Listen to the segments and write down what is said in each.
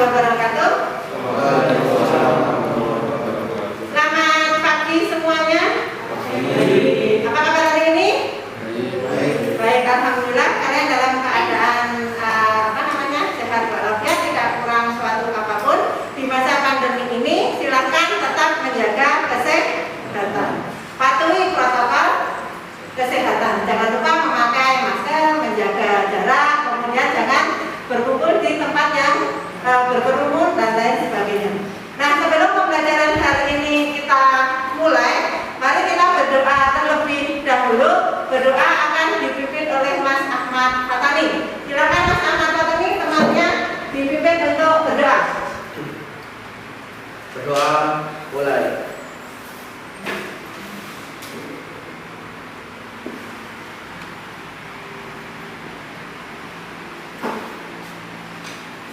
wabarakatuh. Selamat pagi semuanya. Apa kabar hari ini? Baik, alhamdulillah. Kalian dalam keadaan sehat walafiat, tidak kurang suatu apapun. Di masa pandemi ini, silakan tetap menjaga kesehatan. Patuhi protokol kesehatan. Jangan lupa memakai masker, menjaga jarak, kemudian jangan berkumpul di tempat yang berkerumun dan lain sebagainya. Nah, sebelum pembelajaran hari ini kita mulai, mari kita berdoa terlebih dahulu. Berdoa akan dipimpin oleh Mas Ahmad Fatani. Silakan Mas Ahmad Fatani, temannya dipimpin untuk berdoa. Berdoa mulai.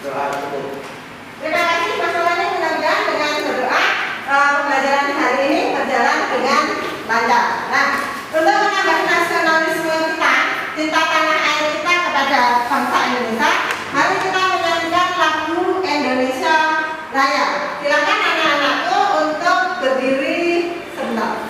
Doa cukup. Terima kasih Mas Fatani, mudah-mudahan dengan berdoa pembelajaran hari ini berjalan dengan lancar. Nah, untuk menambah nasionalisme kita, cinta tanah air kita kepada bangsa Indonesia, mari kita menyanyikan lagu Indonesia Raya. Silakan anak-anakku untuk berdiri sebentar.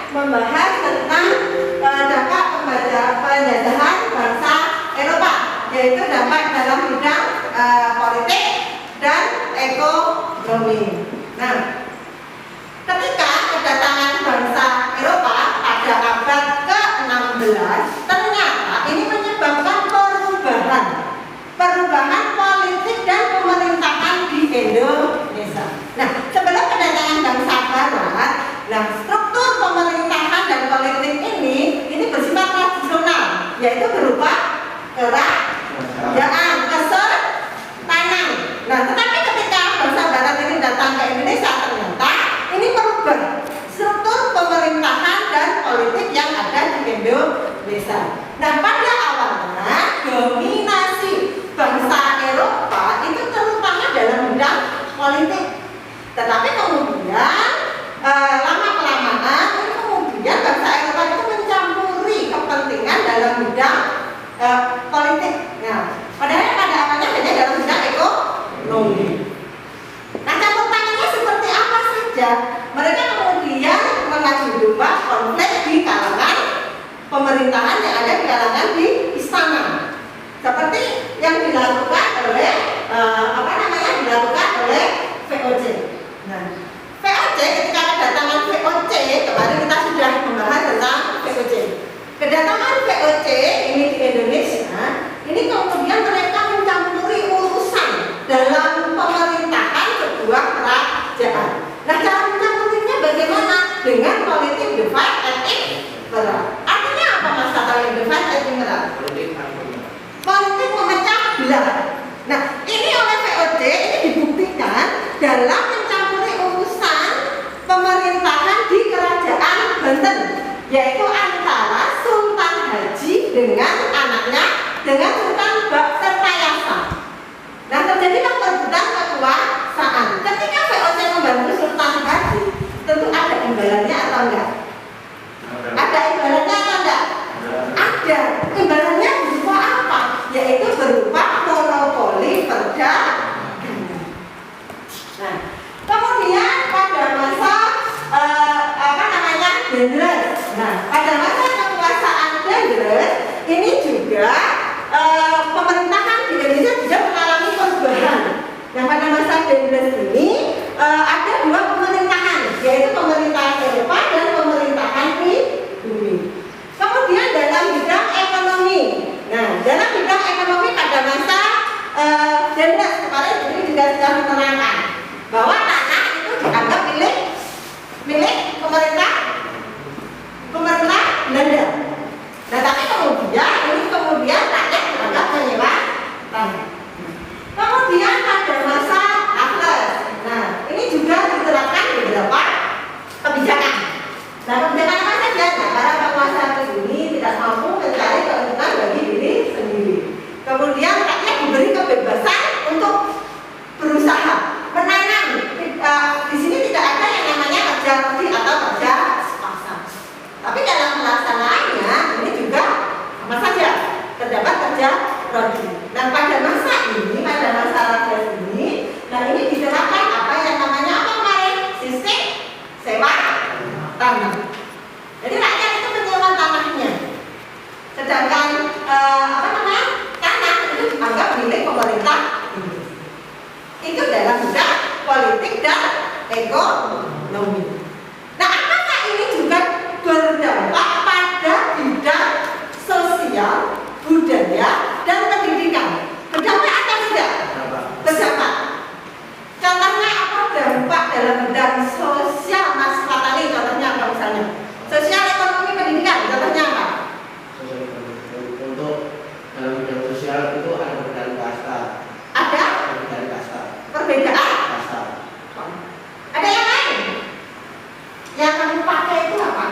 Membahas tentang dampak penjajahan bangsa Eropa, yaitu dampak dalam bidang politik dan ekonomi. Nah, ketika kedatangan bangsa Eropa pada abad ke-16, ternyata ini menyebabkan perubahan politik dan pemerintahan di Indonesia. Nah, sebelum kedatangan bangsa Barat, struktur pemerintahan dan politik ini bersifat tradisional, yaitu berupa kerajaan, kesultanan. Nah, tetapi ketika bangsa Barat ini datang ke Indonesia, ternyata ini merubah struktur pemerintahan dan politik yang ada di Indonesia. Nah, pada awalnya dominasi bangsa Eropa itu terutama dalam bidang politik, tetapi kemudian pemerintahan yang ada di kalangan di istana. Seperti yang dilakukan oleh dilakukan oleh VOC. Nah, VOC ketika kedatangan VOC, kemarin kita sudah membahas tentang VOC. Kedatangan VOC ini di Indonesia, ini kemudian mereka mencampuri urusan dalam pemerintahan sebuah kerajaan. Nah, cara mencampurinya bagaimana? Dengan politik divide and rule. Artinya apa Mas kata divide and rule? Politik memecah belah. Nah, ini oleh VOC ini dibuktikan dalam mencampuri urusan pemerintahan di kerajaan Banten, yaitu antara Sultan Haji dengan anaknya, dengan Sultan Baksertayasa. Nah, terjadilah perebutan kekuasaan. Ketika VOC membantu Sultan Haji, tentu ada imbalannya atau enggak? Ada imbalannya atau enggak? Ada. Imbalannya berupa apa? Yaitu berupa monopoli perdagangan. Nah, kemudian pada masa Dendels. Nah, pada masa kekuasaan Dendels ini juga pemerintahan di Indonesia juga mengalami perubahan. Nah, pada masa Dendels ini ada dua pemerintahan, yaitu pemerintahan Eropa dan pemerintahan bumi. Kemudian dalam bidang ekonomi. Nah, dalam bidang ekonomi pada masa Dendels kemarin ini juga sudah menerangkan bahwa tanah itu dianggap milik pemerintah Belanda. Nah, tapi kemudian rakyat dianggap menyewa tanah. Kemudian pada masa Atlas, nah ini juga diterapkan beberapa kebijakan. Nah, kebijakan apa saja? Nah, para penguasa ini tidak mampu mencari keuntungan bagi diri sendiri. Kemudian rakyat diberi kebebasan untuk berusaha menanam. Di sini tidak ada yang namanya kerja rodi atau kerja paksa. Tapi dalam pelaksanaannya ini juga sama saja terdapat kerja rodi. Nah, pada masa Atlas ini, nah ini diterapkan apa yang namanya apa kemarin? Sistem sewa tanah. Jadi rakyat itu menyewa tanahnya. Sedangkan tanah itu dianggap milik pemerintah. Itu dalam bidang politik dan ekonomi. Nah, apakah ini juga berdampak pada bidang sosial, budaya, dan pendidikan? Berdampak atau tidak? Berdampak. Contohnya apa dampak dalam bidang sosial, Mas Fatali? Contohnya apa misalnya? Sosial, ekonomi, pendidikan. Contohnya apa? Untuk dalam bidang sosial itu ada perbedaan kasta. Ada? Perbedaan kasta. Perbedaan? Kasta. Ada yang lain? Yang kamu pakai itu apa?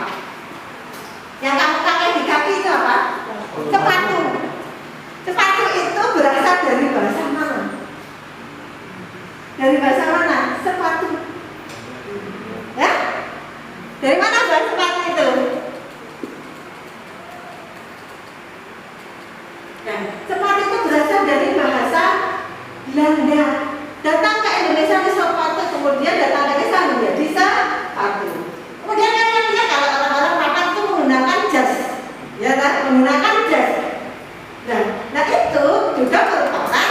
Yang kamu pakai di kaki itu apa? Sepatu. Sepatu itu berasal dari bahasa mana? Dari bahasa mana? Sepatu. Ya? Dari mana bahasa sepatu itu? Nah, sepatu itu berasal dari bahasa Belanda. Datang ke Indonesia di sepatu, kemudian datang ke sana menjadi sepatu. Kemudian kalian lihat kalau orang-orang rapat itu menggunakan jas, ya kan? Menggunakan jas. Nah itu juga merupakan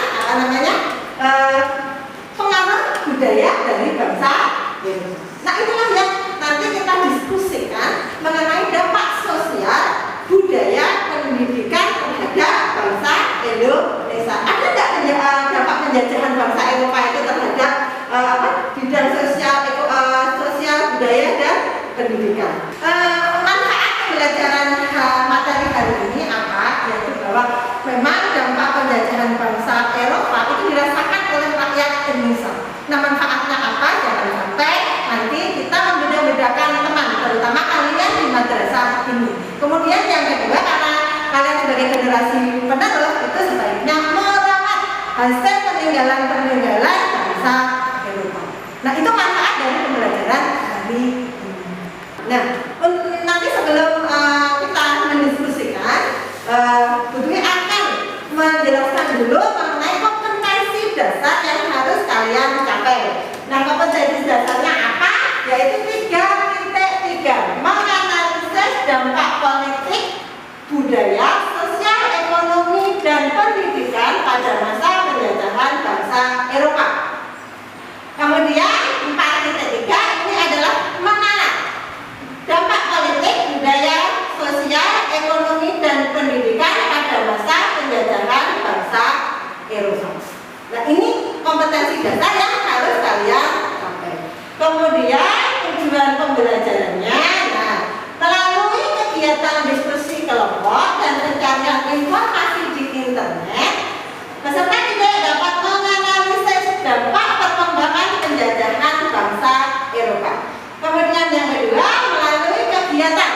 pengaruh budaya dari bangsa Indonesia. Nah, itulah yang nanti kita diskusikan mengenai dampak sosial, budaya, pendidikan terhadap bangsa Indonesia. Ada tidak dampak penjajahan bangsa Eropa itu terhadap bidang sosial, budaya dan pendidikan? Manfaat pembelajaran materi hari ini apa? Yaitu bahwa memang dampak penjajahan bangsa Eropa itu dirasakan oleh rakyat Indonesia. Nah, manfaatnya apa? Jangan sampai nanti kita membeda-bedakan teman, terutama kalian di madrasah ini. Kemudian yang kedua, karena kalian sebagai generasi penerus itu sebaiknya merawat hasil peninggalan bangsa Eropa. Nah, itu manfaat dari pembelajaran hari ini. Nah, nanti sebelum kita mendiskusikan, Bu Dwi akan menjelaskan dulu mengenai kompetensi dasar yang harus kalian capai. Nah, kompetensi dasarnya apa? Yaitu 3.3, menganalisis dampak politik, penjajahan bangsa Eropa. Kemudian yang kedua, melalui kegiatan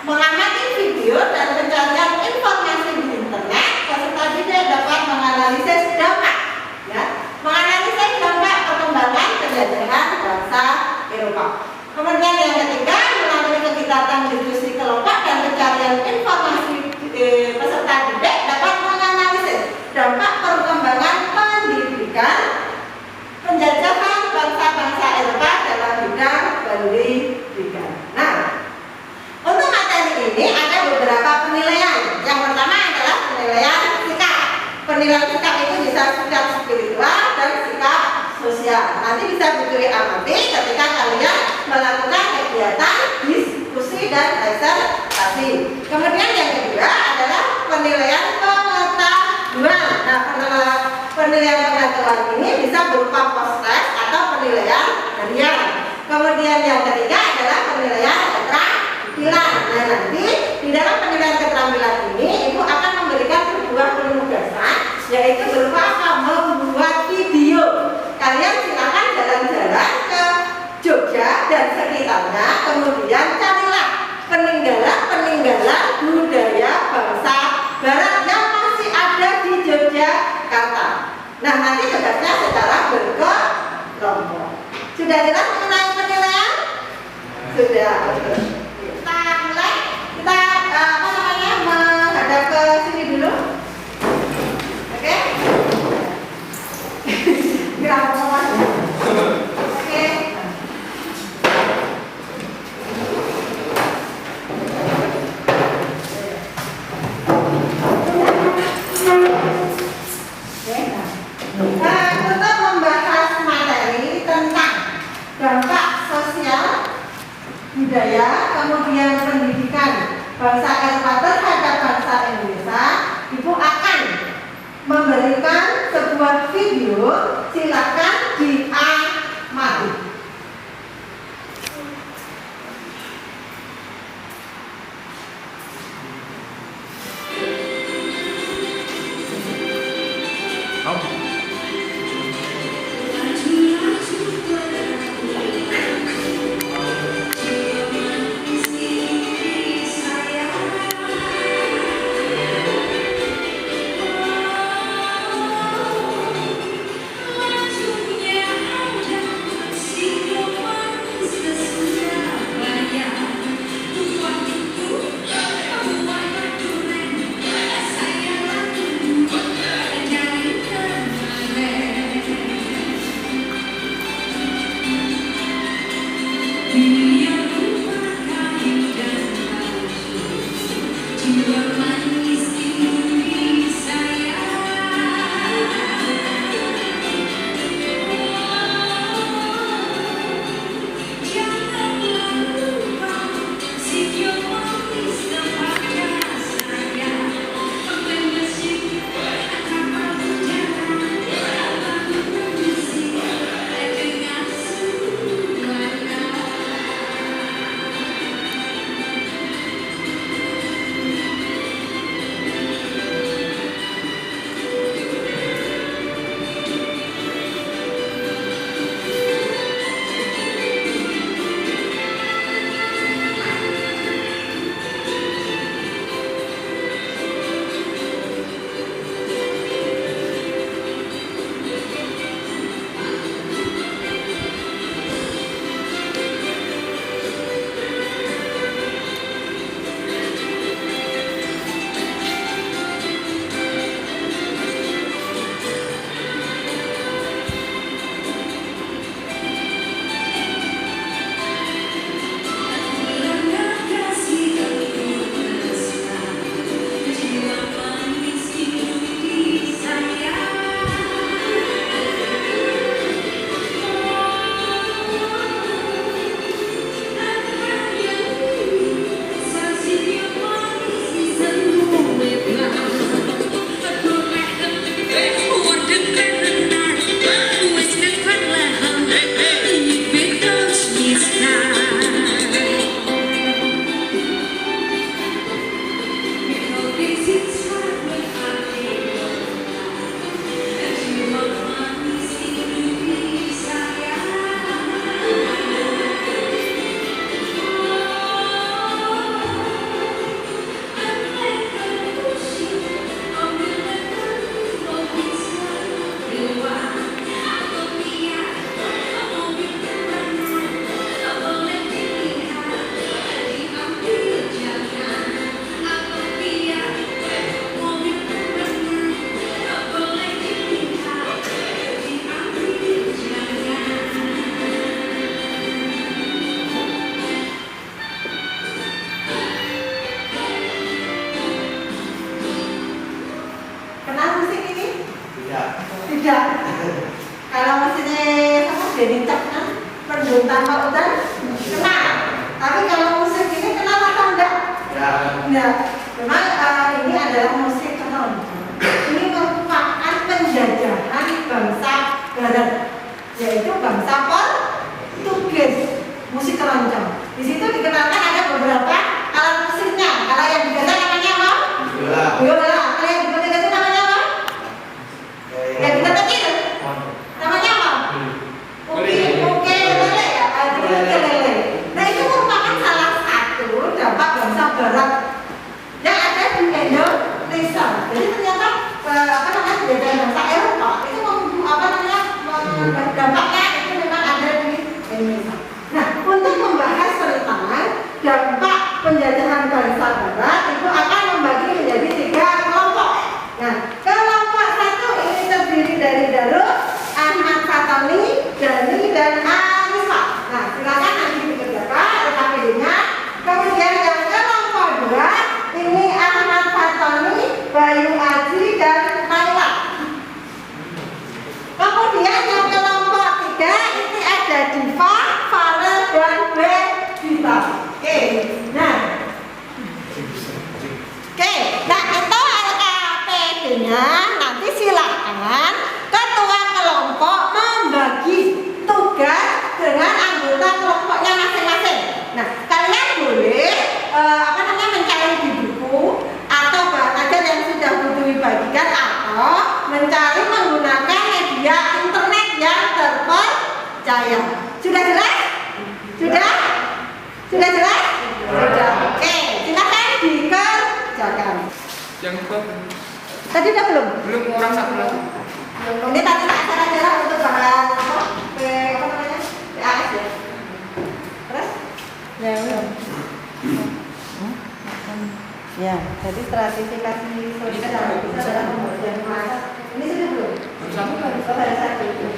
mengamati video dan pencarian informasi di internet, peserta didik dapat menganalisis dampak, ya, menganalisis dampak perkembangan penjajahan bangsa Eropa. Kemudian yang ketiga, melalui kegiatan diskusi kelompok dan pencarian informasi, peserta didik dapat menganalisis dampak perkembangan pendidikan penjajahan bangsa-bangsa Eropa dalam bidang pendidikan. Nah, untuk materi ini ada beberapa penilaian. Yang pertama adalah penilaian sikap. Penilaian sikap itu bisa sikap spiritual dan sikap sosial. Nanti bisa diamati ketika kalian melakukan kegiatan diskusi dan eksertasi. Kemudian yang kedua adalah penilaian pengetahuan. Nah, penilaian pengetahuan ini bisa berupa post-test atau penilaian harian. Kemudian yang ketiga adalah penilaian keterampilan. Nah, nanti di dalam penilaian keterampilan ini ibu akan memberikan sebuah penugasan, yaitu berupa apa? Membuat video. Kalian silakan jalan-jalan ke Jogja dan sekitarnya, kemudian carilah peninggalan budaya bangsa Barat yang masih ada di Yogyakarta. Nah, nanti tugasnya secara berkelompok. Sudah jelas mengenai penilaian? Sudah. Kita mulai. Kita menghadap ke sini dulu. Oke? Kenapa Mas? Oke. Untuk membahas materi tentang dampak sosial, budaya, kemudian pendidikan bangsa Eropa terhadap bangsa Indonesia, ibu akan memberikan sebuah video, silakan diamati. Kalau mesinnya apa denincak kan mendung tanpa udan kena. Tapi kalau musik ini kenal atau enggak? Enggak. Memang ini adalah musik keroncong. Ini merupakan penjajahan bangsa Barat, yaitu bangsa Portugis. Musik keroncong. Di situ dikenalkan ada beberapa alat musiknya. Kalau yang digagal namanya apa? Biola. Kalau yang digagal namanya apa? Yang digagal itu namanya apa? Ukulele ya. Ukulele. Nah itu merupakan salah satu dampak bangsa Barat yang ada di Indonesia. Jadi ternyata penjajahan bangsa Eropa itu dampaknya itu memang ada di Indonesia. Nah, untuk membahas tentang dampak penjajahan bangsa Barat itu akan membagi menjadi 3 kelompok. Nah, kelompok 1 ini terdiri dari Darul, Ahmad Fatoni, Dani, dan Anissa. Nah, silakan nanti dikerjakan RKPD-nya. Kemudian yang kelompok 2 ini Ahmad Fatoni, Bayu Aji, dan Naila. Kemudian yang kelompok 3 ini ada Diva, Farel, dan Bedita. Oke, nah itu LKPD-nya. Nanti silakan ketua kelompok membagi tugas dengan anggota kelompoknya masing-masing. Nah, kalian boleh mencari di buku atau bahan ajar yang sudah dibagikan atau mencari menggunakan media internet yang terpercaya. Sudah jelas? Sudah? Sudah jelas? Sudah. Oke, silakan dikerjakan. Yang kedua Tadi udah belum? belum orang satu lagi. Ini tadi acara-acara untuk bahan PAS ya. Terus? Ya belum. Ya, jadi stratifikasi sosial itu adalah pembagian masa. Ini sudah belum? Satu lagi. Oh, ada satu itu.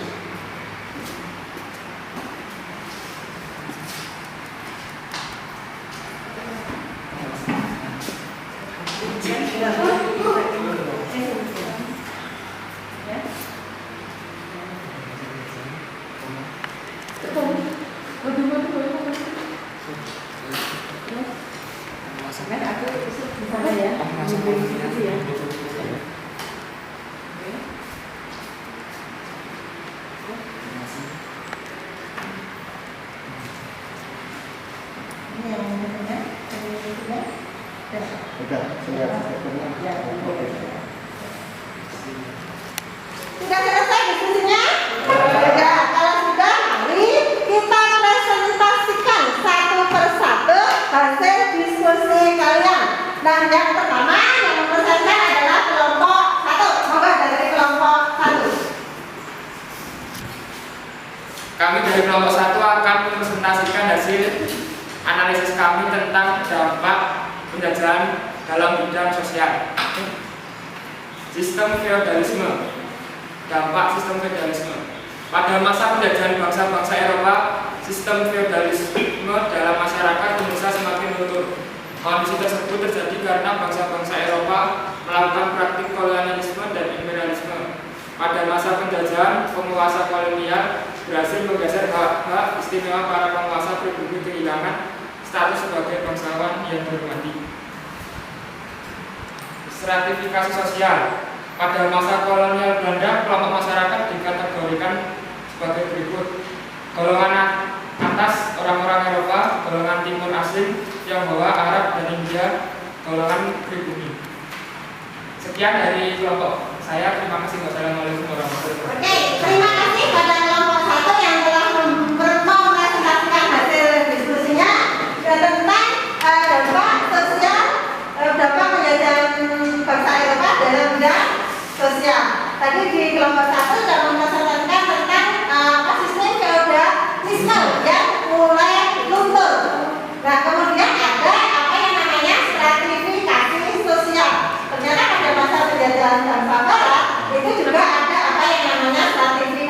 Sudah selesai diskusinya? Sudah. Kalau sudah, mari kita presentasikan satu persatu hasil diskusi kalian. Dan yang pertama yang mempresentasikan adalah kelompok 1. Semoga dari kelompok 1. Kami dari kelompok 1 akan mempresentasikan hasil analisis kami tentang dampak penjajahan dalam bidang sosial. Sistem feodalisme. Dampak sistem feodalisme. Pada masa penjajahan bangsa-bangsa Eropa, sistem feodalisme dalam masyarakat Indonesia semakin luntur. Kondisi tersebut terjadi karena bangsa-bangsa Eropa melakukan praktik kolonialisme dan imperialisme. Pada masa penjajahan, penguasa kolonial berhasil menggeser hak-hak istimewa para penguasa pribumi kehilangan status sebagai bangsawan yang dihormati. Stratifikasi sosial. Pada masa kolonial Belanda, kelompok masyarakat dikategorikan sebagai berikut: golongan atas orang-orang Eropa, golongan timur asing, Tionghoa, Arab, dan India, golongan pribumi. Sekian dari kelompok saya. Terima kasih. Wassalamualaikum warahmatullahi wabarakatuh. Oke, terima kasih pada kelompok 1 yang telah mempresentasikan hasil diskusinya dan tentang dampak sosial, dampak penjajahan bangsa Eropa dalam bidang sosial. Tadi di kelompok 1 sudah mempresentasikan tentang sistem feodalisme yang mulai luntur. Nah, kemudian ada apa yang namanya stratifikasi sosial. Ternyata pada masa penjajahan bangsa Barat itu juga ada apa yang namanya stratifikasi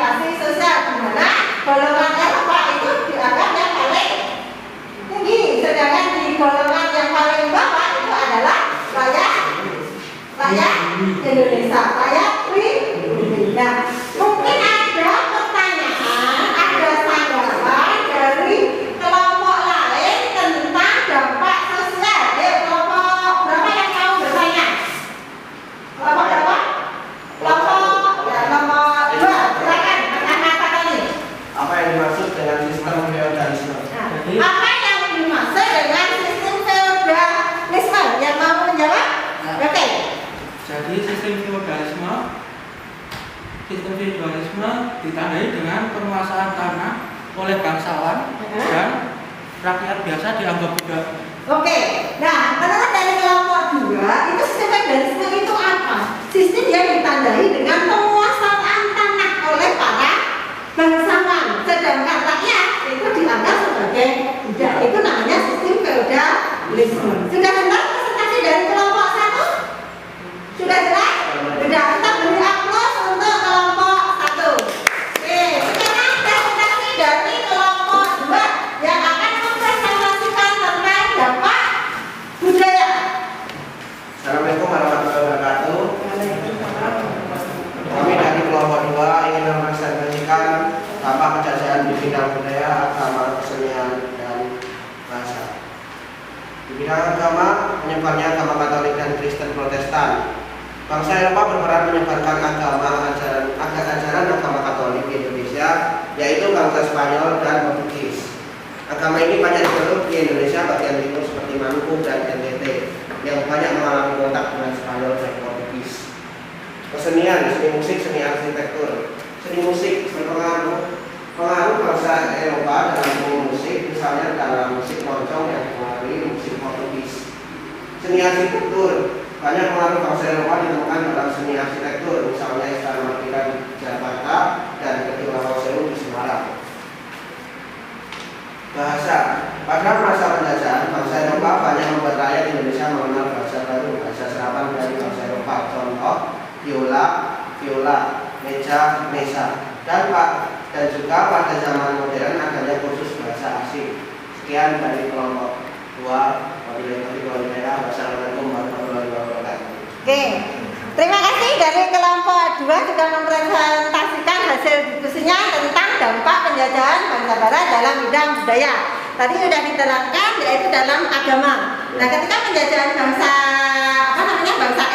Sistem feodalisme ditandai dengan penguasaan tanah oleh bangsawan dan rakyat biasa dianggap budak. Oke, nah menurut dari kelompok 2 itu sistem feodalisme itu apa? Sistem yang ditandai dengan penguasaan tanah oleh para bangsawan, sedangkan rakyat itu dianggap sebagai budak. Itu namanya sistem feodalisme. Sudah jelas presentasi dari kelompok 1? Sudah jelas? Sudah, kita beri aplaus untuk kelompok 1. Oke, sekarang presentasi dari kelompok 2 yang akan mempresentasikan tentang dampak budaya. Assalamualaikum warahmatullahi wabarakatuh. Kami dari kelompok 2 ingin mempresentasikan dampak penjajahan di bidang budaya, agama, kesenian, dan bahasa. Di bidang agama, menyebarnya agama Katolik dan Kristen Protestan. Bangsa Eropa berperan menyebarkan ajaran agama Katolik di Indonesia, yaitu bangsa Spanyol dan Portugis. Agama ini banyak diperlukan di Indonesia bagian timur seperti Maluku dan NTT, yang banyak mengalami kontak dengan Spanyol dan Portugis. Kesenian, seni musik, seni arsitektur. Seni musik berpengaruh bangsa Eropa dalam seni musik, misalnya dalam musik moncong yang dipengaruhi musik Portugis. Seni arsitektur banyak pengaruh bangsa Eropa ditemukan dalam seni arsitektur, misalnya Istana Merdeka di Jakarta dan Gedung Lawang Sewu di Semarang. Bahasa. Pada masa penjajahan, bangsa Eropa banyak membuat rakyat Indonesia mengenal bahasa baru, bahasa serapan dari bangsa Eropa. Contoh, viola, meja, mesa. Dan juga pada zaman modern adanya kursus bahasa asing. Sekian dari kelompok 2. Wassalamualaikum warahmatullahi wabarakatuh. Oke, terima kasih dari kelompok 2 sudah mempresentasikan hasil diskusinya tentang dampak penjajahan bangsa Barat dalam bidang budaya. Tadi sudah diterangkan yaitu dalam agama. Nah, ketika penjajahan bangsa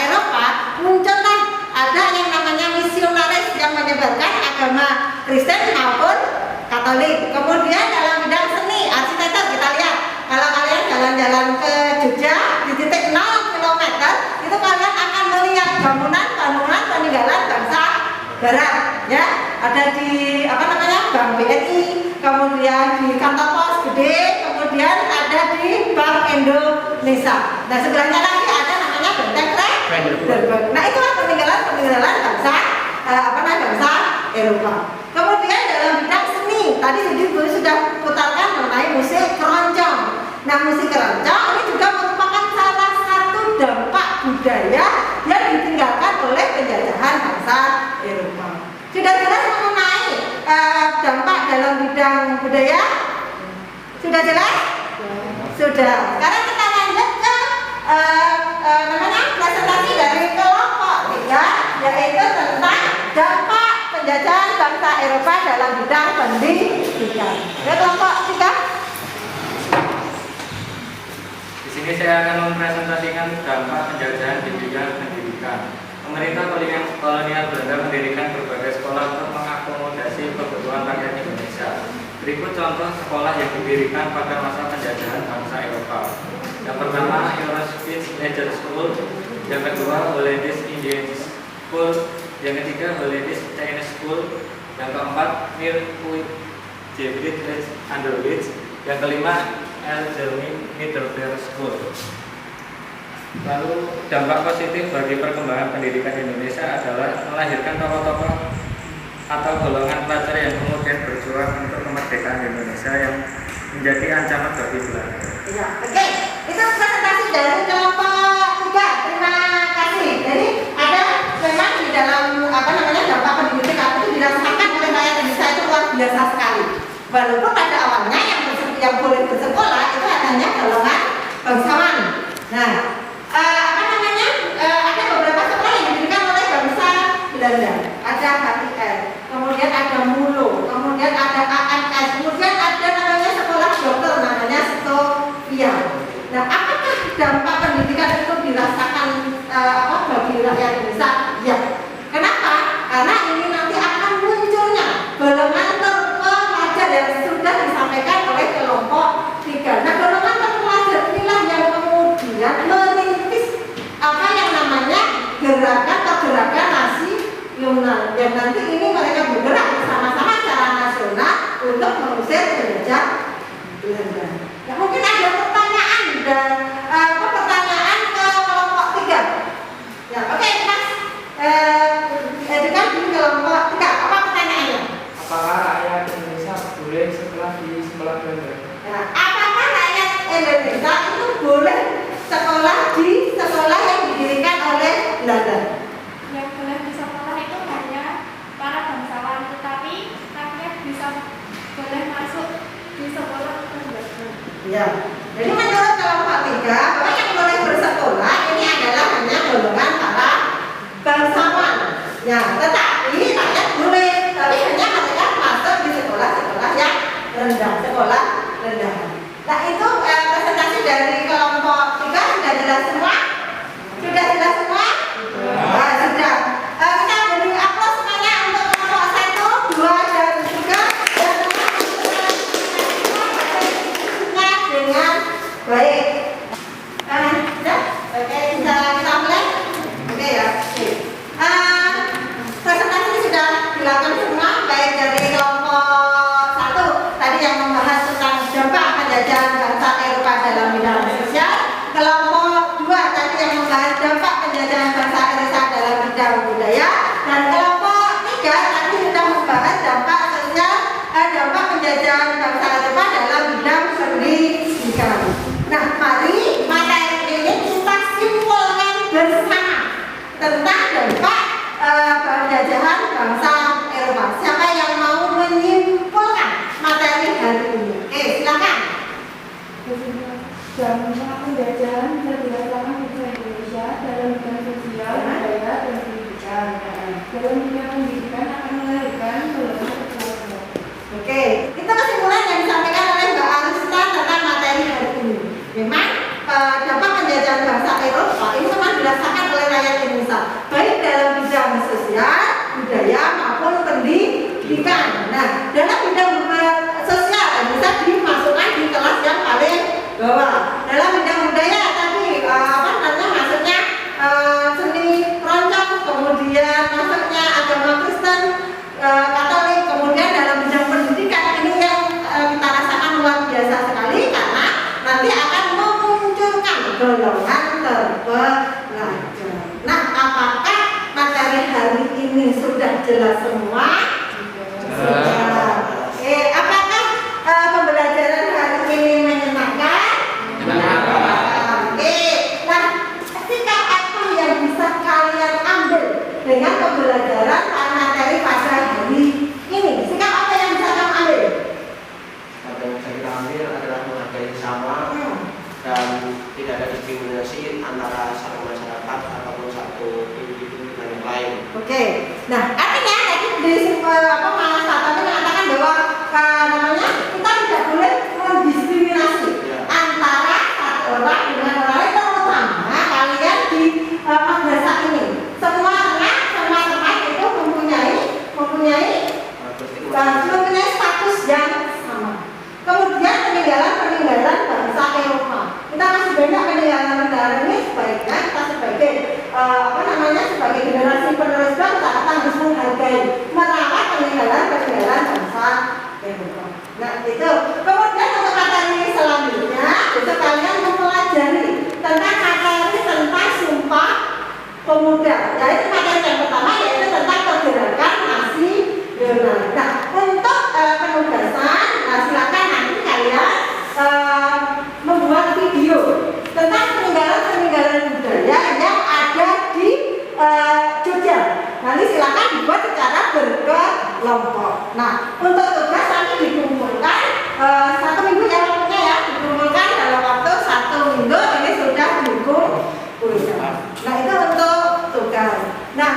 Eropa, muncullah ada yang namanya misionaris yang menyebarkan agama Kristen maupun Katolik. Kemudian dalam bidang seni, arsitektur kita lihat. Kalau kalian jalan-jalan ke Jogja di titik 0 km, itu kalian akan melihat bangunan peninggalan bangsa Barat, ya. Ada di Bank BNI, kemudian di kantor pos gede, kemudian ada di Bank Indonesia. Nah, sebelahnya lagi ada namanya Benteng Brandenburg. Nah, itu peninggalan bangsa bangsa Eropa. Kemudian dalam bidang seni, tadi sudah putarkan mengenai musik keroncong. Nah, musik keroncong ini juga merupakan salah satu dampak budaya yang ditinggalkan oleh penjajahan bangsa Eropa. Sudah jelas mengenai dampak dalam bidang budaya? Sudah jelas? Sudah. Sekarang kita lanjut ke presentasi dari kelompok 3, yaitu tentang dampak penjajahan bangsa Eropa dalam bidang pendidikan. Ya, kelompok 3. Di sini saya akan mempresentasikan dampak penjajahan di bidang pendidikan. Pemerintah kolonial Belanda mendirikan berbagai sekolah untuk mengakomodasi kebutuhan rakyat Indonesia. Berikut contoh sekolah yang didirikan pada masa penjajahan bangsa Eropa. Yang pertama, Eurospeech Leger School. Yang kedua, Hollandisch Indian School. Yang ketiga, Hollandisch Chinese School. Yang keempat, Jewish Underwich. Yang kelima, German Middlebury School. Lalu dampak positif bagi perkembangan pendidikan Indonesia adalah melahirkan tokoh-tokoh atau golongan pelajar yang kemudian berjuang untuk kemerdekaan Indonesia yang menjadi ancaman bagi Belanda. Ya, oke. Itu presentasi dari kelompok 3. Terima kasih. Jadi ada memang di dalam dampak pendidikan itu dirasakan oleh rakyat Indonesia itu luar biasa sekali. Walaupun pada awalnya yang boleh bersekolah itu hanya golongan bangsawan. Nah, ada beberapa sekolah yang didirikan oleh bangsa Belanda. Ada HTL, kemudian ada MULO, kemudian ada AMS, kemudian ada namanya sekolah dokter namanya Stovia. Nah, apakah dampak pendidikan itu dirasakan bagi rakyat Indonesia? Ya. Kenapa? Karena ini nanti akan munculnya golongan terpelajar yang sudah disampaikan oleh kelompok 3. Nah, golongan terpelajar inilah yang kemudian Ya. Jadi menurut kelompok 3, bahwa yang boleh bersekolah ini adalah hanya golongan para bangsawan. Ya, tetapi rakyat boleh, tapi hanya mereka masuk di sekolah-sekolah yang rendah, sekolah rendahan. Nah itu presentasi dari kelompok 3 sudah jelas semua? Sudah jelas semua? Nah, sudah. Kita beri aplaus semuanya untuk kelompok 1, 2, dan 3 dengan baik. Sudah? Oke, bisa kita mulai? Oke ya. Oke. Presentasi ini sudah dilakukan semua, baik dari kelompok 1 tadi yang membahas tentang dampak penjajahan bangsa Eropa dalam bidang sosial, kelompok 2 tadi yang membahas dampak penjajahan bangsa Eropa dalam bidang budaya, dan kelompok 3 tadi sudah membahas dampak sosial, dampak penjajahan bangsa Eropa dalam bidang pendidikan. Nah, mari materi ini kita simpulkan bersama tentang dampak penjajahan bangsa Eropa. Siapa yang mau menyimpulkan materi hari ini? Oke, silakan. Dampak penjajahan dan dirasakan bangsa Indonesia dalam bidang sosial, budaya, dan pendidikan. Dalam bidang pendidikan akan melahirkan golongan keluarga. Oke, itu kesimpulan yang disampaikan oleh Mbak Arista tentang materi hari ini. Memang dampak penjajahan bangsa Eropa ini memang dirasakan oleh rakyat Indonesia, baik dalam bidang sosial, budaya maupun pendidikan. Nah, dalam bidang sosial bisa dimasukkan di kelas yang paling bawah. Dalam bidang budaya tadi maksudnya seni keroncong, kemudian masuknya agama Kristen, Katolik, kemudian dalam bidang pendidikan ini yang kita rasakan luar biasa sekali karena nanti akan memunculkan golongan terpelajar. Nah, apakah materi hari ini sudah jelas semua? Sudah. Apakah pembelajaran hari ini menyenangkan? Oke. Nah, sikap apa yang bisa kalian ambil dengan pembelajaran materi pada hari ini? Sikap apa yang bisa kamu ambil? Apa yang bisa kita ambil adalah menghargai sesama dan tidak ada diskriminasi antara satu masyarakat ataupun satu individu dengan yang lain. Oke. Nah, artinya tadi di Mas Tata mengatakan bahwa kita tidak boleh mendiskriminasi antara satu orang dengan orang lain, terutama kalian di madrasah ini. Semua teman itu mempunyai status yang sama. Kemudian peninggalan bangsa Eropa. Kita masih banyak peninggalan ini, sebaiknya kita sebagai sebagai generasi penerus bangsa kita harus menghargai, merawat peninggalan bangsa Eropa. Nah itu. Kemudian untuk materi selanjutnya, besok kalian mempelajari tentang materi tentang Sumpah Pemuda. Yaitu materi yang pertama yaitu tentang pergerakan nasional. Nah untuk penugasan, silakan nanti kalian membuat video tentang peninggalan budaya yang ada di Jogja. Nanti silakan dibuat secara berkelompok. Nah, untuk tugas nanti dikumpulkan 1 minggu ya waktunya ya, dikumpulkan dalam waktu 1 minggu ini sudah dikumpulkan. Nah, itu untuk tugas. Nah,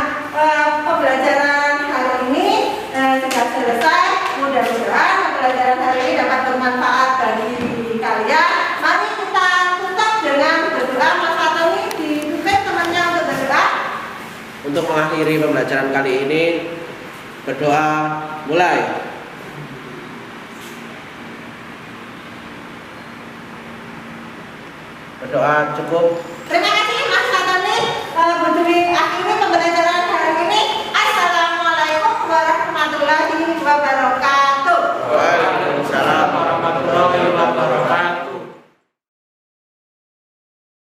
pembelajaran hari ini sudah selesai. Mudah-mudahan pembelajaran hari ini dapat bermanfaat bagi kalian. Mari kita tutup dengan berdoa. Mas Fatoni dipimpin temannya untuk berdoa. Untuk mengakhiri pembelajaran kali ini, berdoa mulai. Berdoa cukup. Terima kasih Mas Fatoni. Akhirnya